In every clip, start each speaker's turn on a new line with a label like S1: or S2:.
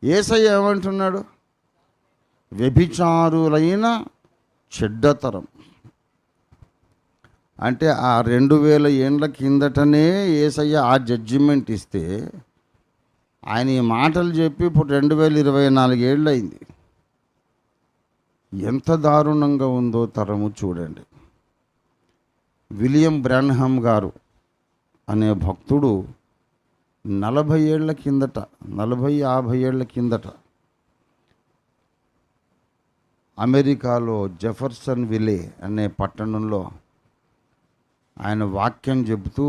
S1: యేసయ్య ఏమంటున్నాడు? వ్యభిచారులైన చెడ్డతరం. అంటే ఆ 2000 ఏండ్ల కిందటనే యేసయ్య ఆ జడ్జిమెంట్ ఇస్తే, ఆయన ఈ మాటలు చెప్పి ఇప్పుడు 2024 ఏళ్ళు అయింది. ఎంత దారుణంగా ఉందో తరము చూడండి. విలియం బ్రాన్హామ్ గారు అనే భక్తుడు 40 ఏళ్ల కిందట, 40-50 ఏళ్ల కిందట అమెరికాలో జెఫర్సన్ విలే అనే పట్టణంలో ఆయన వాక్యం చెబుతూ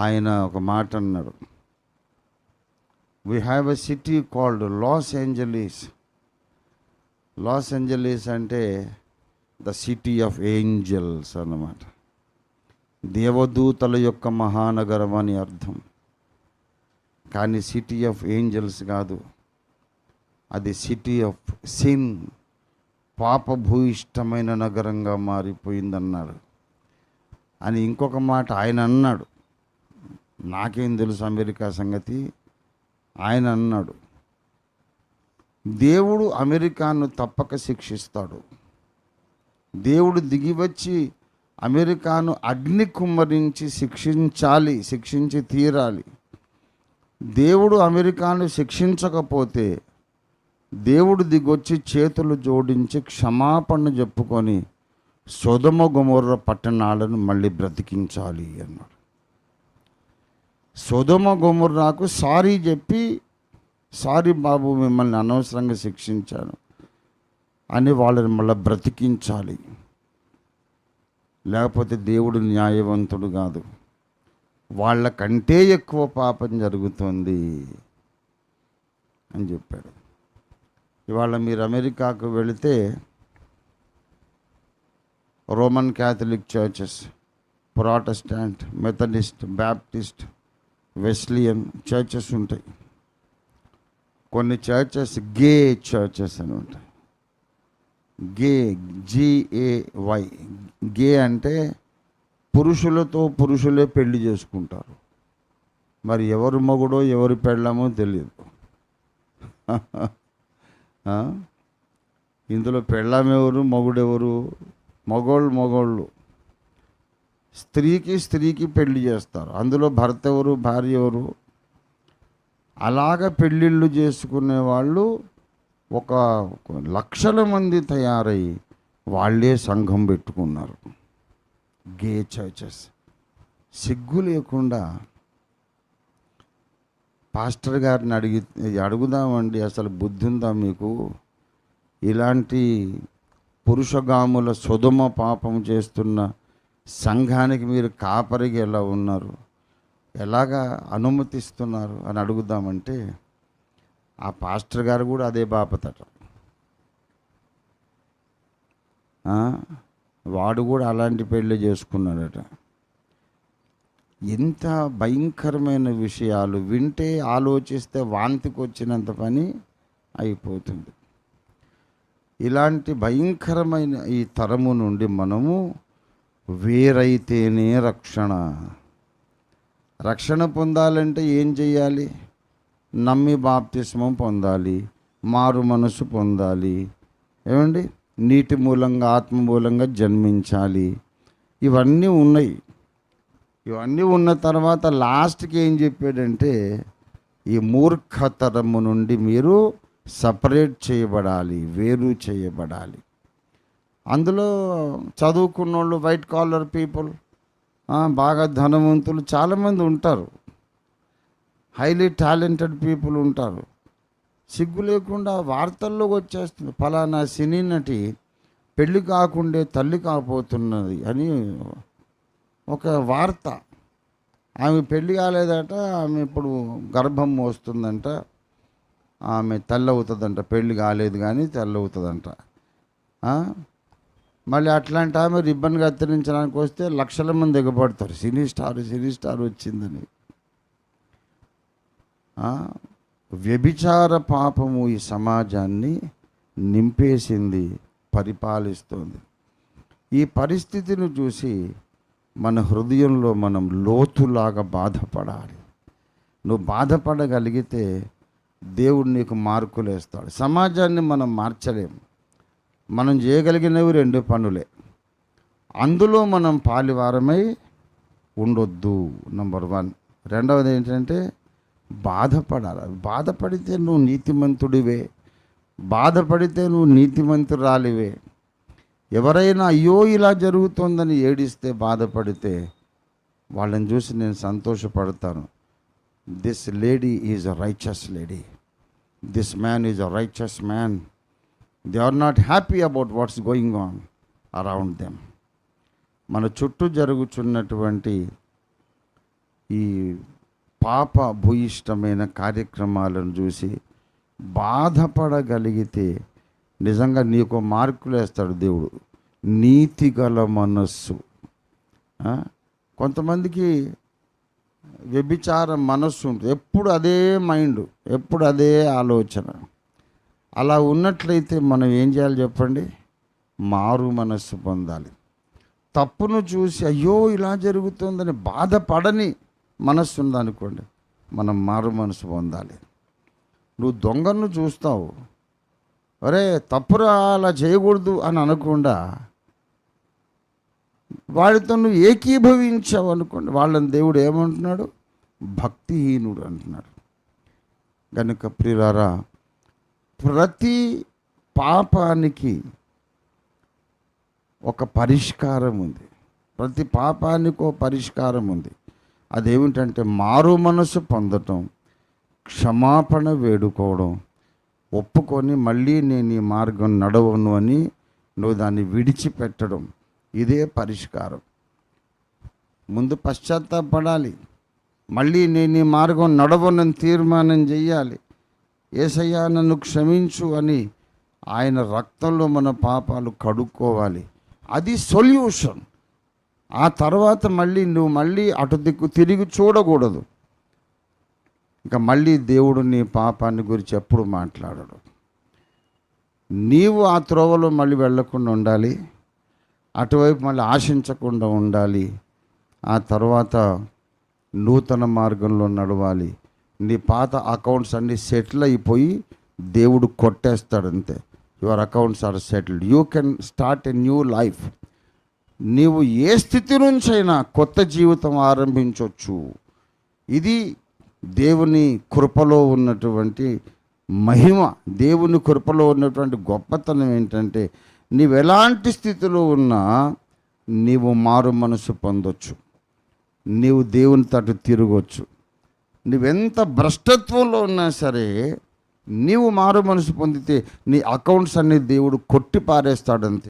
S1: ఆయన ఒక మాట అన్నాడు. We have a city called loss Angeles. Loss Angeles అంటే ద సిటీ ఆఫ్ ఏంజల్స్ అన్నమాట. దేవదూతల యొక్క మహానగరం అని అర్థం. కానీ సిటీ ఆఫ్ ఏంజల్స్ కాదు, అది సిటీ ఆఫ్ సిన్, పాపభూయిష్టమైన నగరంగా మారిపోయిందన్నాడు. అని ఇంకొక మాట ఆయన అన్నాడు. నాకేం తెలుసు అమెరికా సంగతి. ఆయన అన్నాడు, దేవుడు అమెరికాను తప్పక శిక్షిస్తాడు. దేవుడు దిగివచ్చి అమెరికాను అగ్ని కుమ్మరించి శిక్షించి తీరాలి. దేవుడు అమెరికాను శిక్షించకపోతే దేవుడు దిగొచ్చి చేతులు జోడించి క్షమాపణ చెప్పుకొని సొదొమ గొమొర్రా పట్టణాలను మళ్ళీ బ్రతికించాలి అన్నాడు. సొదొమ గొమొర్రాకు సారీ చెప్పి, సారీ బాబు మిమ్మల్ని అనవసరంగా శిక్షించాను అని వాళ్ళని మళ్ళీ బ్రతికించాలి. లేకపోతే దేవుడు న్యాయవంతుడు కాదు, వాళ్ళకంటే ఎక్కువ పాపం జరుగుతుంది అని చెప్పాడు. ఇవాళ మీరు అమెరికాకు వెళితే Roman Catholic churches, Protestant, Methodist, Baptist, Wesleyan churches ఉంటాయి. కొన్ని చర్చెస్ గే చర్చెస్ అని ఉంటాయి. గే, GAY. గే అంటే పురుషులతో పురుషులే పెళ్లి చేసుకుంటారు. మరి ఎవరు మగుడో ఎవరు పెళ్ళామో తెలియదు. ఇందులో పెళ్ళామెవరు, మగుడెవరు? మగోళ్ళు. స్త్రీకి పెళ్లి చేస్తారు. అందులో భర్త ఎవరు, భార్య ఎవరు? అలాగ పెళ్ళిళ్ళు చేసుకునే వాళ్ళు ఒక 1,00,000 మంది తయారై వాళ్ళే సంఘం పెట్టుకున్నారు. గే చర్చెస్. సిగ్గు లేకుండా పాస్టర్ గారిని అడుగుదామండి, అసలు బుద్ధి ఉందా మీకు? ఇలాంటి పురుషగాముల సొదొమ పాపం చేస్తున్న సంఘానికి మీరు కాపరిగా ఎలా ఉన్నారు, ఎలాగా అనుమతిస్తున్నారు అని అడుగుదామంటే ఆ పాస్టర్ గారు కూడా అదే బాపతట. వాడు కూడా అలాంటి పెళ్ళి చేసుకున్నాడట. ఎంత భయంకరమైన విషయాలు వింటే, ఆలోచిస్తే వాంతికి వచ్చినంత పని అయిపోతుంది. ఇలాంటి భయంకరమైన ఈ తరము నుండి మనము వేరైతేనే రక్షణ పొందాలంటే ఏం చేయాలి? నమ్మి బాప్తిస్మం పొందాలి, మారు మనసు పొందాలి, ఏమండి, నీటి మూలంగా ఆత్మ మూలంగా జన్మించాలి. ఇవన్నీ ఉన్నాయి. ఇవన్నీ ఉన్న తర్వాత లాస్ట్కి ఏం చెప్పాడంటే, ఈ మూర్ఖతరము నుండి మీరు సపరేట్ చేయబడాలి, వేరు చేయబడాలి. అందులో చదువుకున్నోళ్ళు, వైట్ కాలర్ పీపుల్, బాగా ధనవంతులు చాలామంది ఉంటారు. హైలీ టాలెంటెడ్ పీపుల్ ఉంటారు. సిగ్గు లేకుండా వార్తల్లోకి వచ్చేస్తుంది, ఫలానా సినీ నటి పెళ్ళి కాకుండే తల్లి కాపోతున్నది అని ఒక వార్త. ఆమె పెళ్ళి కాలేదట, ఆమె ఇప్పుడు గర్భం మోస్తుందంట, ఆమె తల్లి అవుతుందంట. పెళ్ళి కాలేదు కానీ తల్లి అవుతుందంట. మళ్ళీ అట్లాంటి ఆమె రిబ్బన్ కత్తిరించడానికి వస్తే 1,00,000 మంది ఎగబడతారు, సినీ స్టార్ వచ్చిందని. వ్యభిచార పాపము ఈ సమాజాన్ని నింపేసింది, పరిపాలిస్తుంది. ఈ పరిస్థితిని చూసి మన హృదయంలో మనం లోతులాగా బాధపడాలి. నువ్వు బాధపడగలిగితే దేవుడు నీకు మార్కులు వేస్తాడు. సమాజాన్ని మనం మార్చలేము. మనం చేయగలిగినవి 2 పనులే. అందులో మనం పాలివారమై ఉండొద్దు, నంబర్ 1. రెండవది ఏంటంటే బాధపడాలి. బాధపడితే నువ్వు నీతిమంతుడివే, బాధపడితే నువ్వు నీతిమంతురాలివే. ఎవరైనా అయ్యో ఇలా జరుగుతోందని ఏడిస్తే, బాధపడితే వాళ్ళని చూసి నేను సంతోషపడతాను. This lady is a righteous lady, this man is a righteous man. They are not happy about what's going on around them. మన చుట్టూ జరుగుతున్నటువంటి ఈ పాప భూయిష్టమైన కార్యక్రమాలను చూసి బాధపడగలిగితే నిజంగా నీకు మార్కులు వేస్తాడు దేవుడు. నీతిగల మనస్సు. కొంతమందికి వ్యభిచార మనస్సు ఉంటుంది, ఎప్పుడు అదే మైండ్, ఎప్పుడు అదే ఆలోచన. అలా ఉన్నట్లయితే మనం ఏం చేయాలి చెప్పండి? మారు మనస్సు పొందాలి. తప్పును చూసి అయ్యో ఇలా జరుగుతుందని బాధపడని మనస్సు ఉందనుకోండి, మనం మారు మనసు పొందాలి. నువ్వు దొంగను చూస్తావు, అరే తప్పురా అలా చేయకూడదు అని అనకుండా వాడితో నువ్వు ఏకీభవించావు అనుకోండి, వాళ్ళని దేవుడు ఏమంటున్నాడు? భక్తిహీనుడు అంటున్నాడు. కనుక ప్రియులారా, ప్రతి పాపానికి ఒక పరిష్కారం ఉంది. ప్రతి పాపానికి ఒక పరిష్కారం ఉంది. అదేమిటంటే మారు మనసు పొందటం, క్షమాపణ వేడుకోవడం, ఒప్పుకొని మళ్ళీ నేను ఈ మార్గం నడవను అని నువ్వు దాన్ని విడిచిపెట్టడం. ఇదే పరిష్కారం. ముందు పశ్చాత్తాపడాలి, మళ్ళీ నేను ఈ మార్గం నడవనని తీర్మానం చెయ్యాలి. యేసయ్యా నన్ను క్షమించు అని ఆయన రక్తంలో మన పాపాలు కడుక్కోవాలి. అది సొల్యూషన్. ఆ తర్వాత నువ్వు మళ్ళీ అటు దిక్కు తిరిగి చూడకూడదు. ఇంకా మళ్ళీ దేవుడు నీ పాపాన్ని గురించి ఎప్పుడు మాట్లాడడు. నీవు ఆ త్రోవలో మళ్ళీ వెళ్ళకుండా ఉండాలి, అటువైపు మళ్ళీ ఆశించకుండా ఉండాలి. ఆ తర్వాత నూతన మార్గంలో నడవాలి. నీ పాత అకౌంట్స్ అన్నీ సెటిల్ అయిపోయి దేవుడు కొట్టేస్తాడు అంతే. Your accounts are settled, you can start a new life. నీవు ఏ స్థితి నుంచైనా కొత్త జీవితం ఆరంభించవచ్చు. ఇది దేవుని కృపలో ఉన్నటువంటి మహిమ. దేవుని కృపలో ఉన్నటువంటి గొప్పతనం ఏంటంటే, నీవు ఎలాంటి స్థితిలో ఉన్నా నీవు మారు మనసు పొందొచ్చు, నీవు దేవుని తట్టు తిరగవచ్చు. నువ్వెంత భ్రష్టత్వంలో ఉన్నా సరే నీవు మారు మనసు పొందితే నీ అకౌంట్స్ అన్ని దేవుడు కొట్టి పారేస్తాడంతే.